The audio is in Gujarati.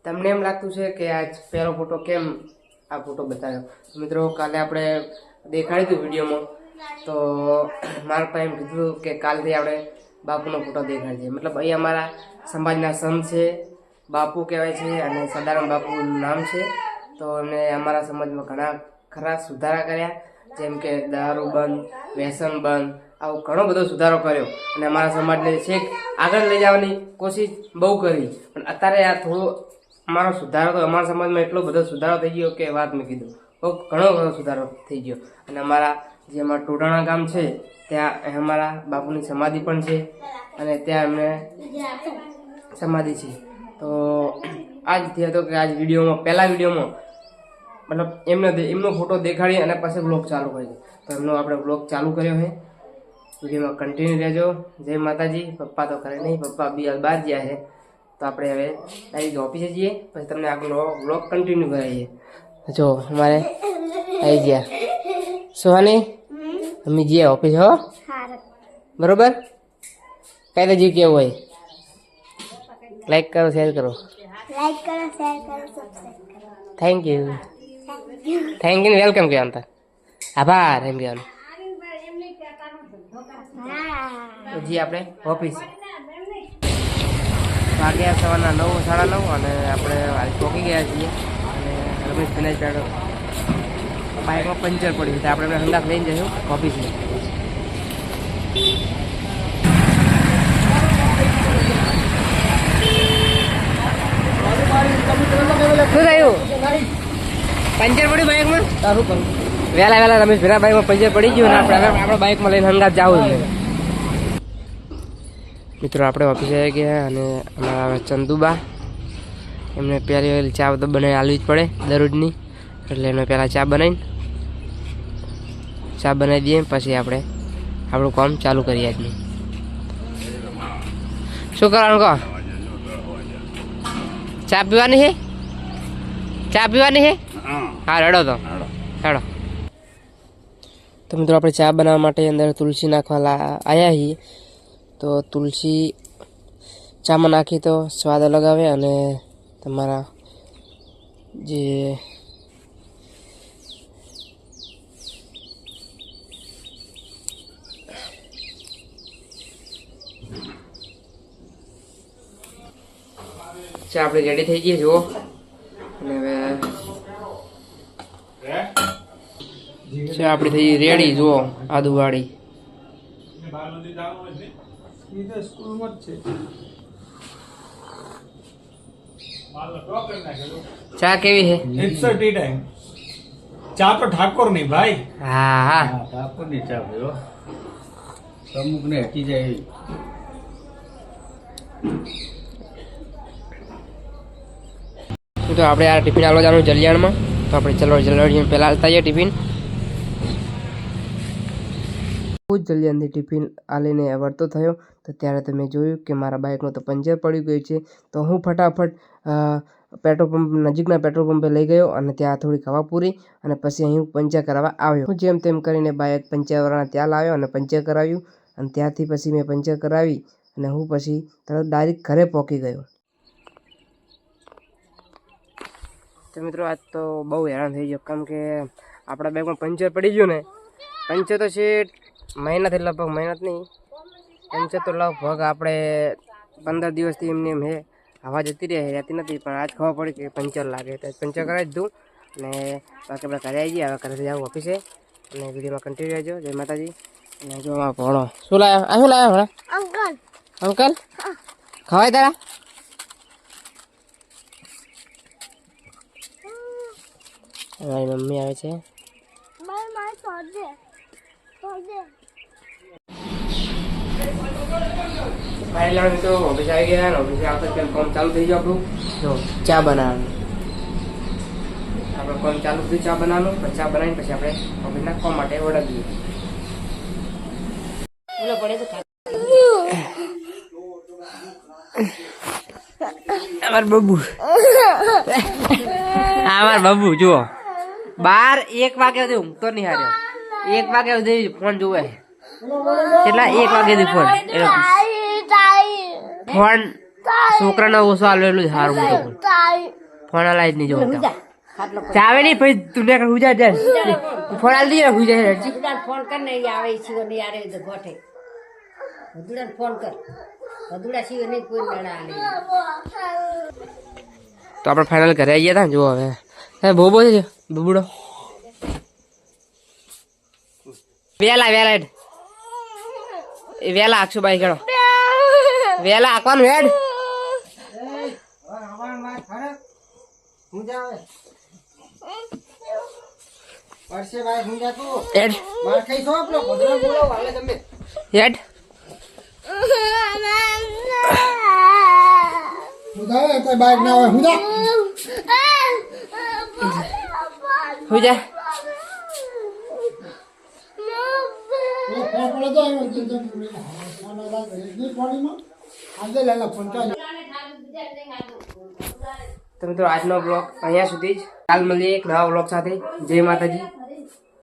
તમને એમ લાગતું છે કે આજ પહેલો ફોટો કેમ આ ફોટો બતાવ્યો? મિત્રો કાલે આપણે દેખાડ્યું હતું વિડીયોમાં, તો મારા પાસે એમ કીધું કે કાલથી આપણે બાપુનો ફોટો દેખાડીએ. મતલબ અહીં અમારા સમાજના સંત છે, બાપુ કહેવાય છે, અને સદારામ બાપુનું નામ છે. તો એમને અમારા સમાજમાં ઘણા ખરા સુધારા કર્યા, જેમ કે દારૂ બંધ, વ્યસન બંધ, આવો ઘણો બધો સુધારો કર્યો અને અમારા સમાજને છેક આગળ લઈ જવાની કોશિશ બહુ કરી. પણ અત્યારે આ થોડો અમારો સુધારો, તો અમારા સમાજમાં એટલો બધો સુધારો થઈ ગયો કે વાત મેં કીધું, બહુ ઘણો સુધારો થઈ ગયો. અને અમારા જે અમારા ટોડાણા ગામ છે ત્યાં અમારા બાપુની સમાધિ પણ છે, અને ત્યાં એમને સમાધિ છે. તો આજથી હતો કે આજ વિડીયોમાં, પહેલા વિડીયોમાં મતલબ એમનો ફોટો દેખાડી અને પછી બ્લોગ ચાલુ કરી. તો એમનો આપણે બ્લોગ ચાલુ કર્યો છે. વિડીયોમાં કન્ટિન્યુ રહેજો. જય માતાજી. પપ્પા તો કરે નહીં, પપ્પા બહાર ગયા છે. તો આપણે હવે ડાયરેક્ટ ઓફિસે જઈએ, પછી તમને આગળ બ્લોગ કન્ટિન્યુ કરાવીએ. જો અમારે આવી ગયા સોહાની, અમે જઈએ ઓફિસ. હો બરોબર, કઈ તો જીવ કેવું હોય, લાઈક કરો, શેર કરો. Thank you. Thank you welcome કહેવાનું, તાર આભાર એમ કહેવાનું. જી આપણે ઓફિસ વાગ્યા સવારના 9, 9:30 અને આપણે પહોંચી ગયા છીએ. અને રમેશ ફિનાશ પેડો બાઇકમાં પંચર પડ્યું છે, આપણે હંગાત લઈને જઈશું ઓફિસે. શું થયું? પંચર પડ્યું બાઇકમાં? સારું કરું. વહેલા રમેશ ભેરા બાઇકમાં પંચર પડી ગયું, અને આપણે આપણા બાઇકમાં લઈને હંગાત જવું છે. મિત્રો આપણે ઓફિસે આવી ગયા, અને અમારા ચંદુબા એમને પહેલી ચા તો બનાવી આલવી જ પડે દરરોજની, એટલે એમને પહેલાં ચા બનાવી દઈએ, પછી આપણે આપણું કામ ચાલુ કરીએ. આજનું શું કરવાનું કહો? ચા પીવાની છે? ચા પીવાની છે? હા રડો તો હેડો. તો મિત્રો આપણે ચા બનાવવા માટે અંદર તુલસી નાખવા આવ્યા છીએ. તો તુલસી ચામાં નાખી તો સ્વાદ અલગ આવે, અને તમારા જે ચા આપણે રેડી થઈ ગઈ જુઓ. અને હવે ચા આપણી થઈ રેડી જુઓ, આદુવાળી. ચા કેવી છે? It's a tea time. ચા તો ઠાકોર ની ભાઈ. હા ઠાકોર ની ચા ભાઈ, અમુક ને હટી જાય એવી. તો આપણે આ ટિફિન આલો જવાનું જલિયાણમાં. તો આપણે ચલો જલિયાણ પહેલાં આવતા જઈએ ટિફિન. બહુ જ જલ્દી ટિફિન આલીને વળતો થયો, તો ત્યારે તમે જોયું કે મારા બાઇકમાં તો પંચર પડી ગયું છે. તો હું ફટાફટ પેટ્રોલ પંપ, નજીકના પેટ્રોલ પંપે લઈ ગયો, અને ત્યાં થોડીક હવા પૂરી, અને પછી અહીં પંચર કરાવવા આવ્યો. હું જેમ તેમ કરીને બાઇક પંચરવાળાને ત્યાં લાવ્યો અને પંચર કરાવ્યું, અને ત્યાંથી પછી મેં પંચર કરાવી, અને હું પછી તરત ડાયરેક્ટ ઘરે પહોંચી ગયો. તો મિત્રો આજ તો બહુ હેરાન થઈ ગયો, કેમ કે આપણા બાઇકમાં પંચર પડી ગયું ને. પંચર તો છે મહેનત, લગભગ મહેનત નહીં, પંચર તો લગભગ આપણે 15 દિવસથી એમને એમ હે, હવા જતી રહેતી નથી. પણ આજ ખબર પડી કે પંચર લાગે, તો પંચર કરાવી દીધું. અને બાકી આપણે ઘરે આવી ગયા. હવે ઘરેથી જાઉં ઓફિસે, અને વિડીયોમાં કન્ટિન્યુ રહેજો. જય માતાજી. અને જો ભણો શું લાવ્યો? આ શું લાવ્યો ભણા? અંકલ ખવાય તારા? મારી મમ્મી આવે છે. ફાઇનલ તો ઓફિસે આવી ગયા. ઓફિસે આવતા કામ ચાલુ થઈ ગયું આપણું. જો ચા બનાવવાનું, આપણે કામ ચાલુ થયું ચા બનાવવાનું. પછી ચા બનાવીને પછી આપણે ઓફિસના કામ માટે વળગીએ. અમાર બબુ જુઓ, 1 વાગે સુધી ઊંઘતો નહીં હાર્યો. 1 વાગે સુધી ફોન જોવે. કેટલા 1 વાગે સુધી ફોન છોકરાને ઓછો આલો એટલું જ સારું હું તો કહું. ફોન લાઈ જ નહીં જોતા ચાવે નહીં પછી તું ને હુજા જાય ફોન આલી દીધો હુજા હરજી ફોન કર ને આવે છીએ નહીં આવે તો ગોઠે વધુડા ફોન કર વધુડા છીએ નહીં કોઈ મેળા આલે તો આપણે ફાઇનલ ઘરે આવી ગયા હતા ને જો હવે હે બોબો છે બબુડો વેલા વેલા હેડ એ વેલા આખશો બાઈ ખેડો વેલા આખવાનું હેડ હેડ હેડ હુજા તો મિત્રો આજનો બ્લોગ અહીંયા સુધી જ કાલ મળીએ એક નવા બ્લોગ સાથે જય માતાજી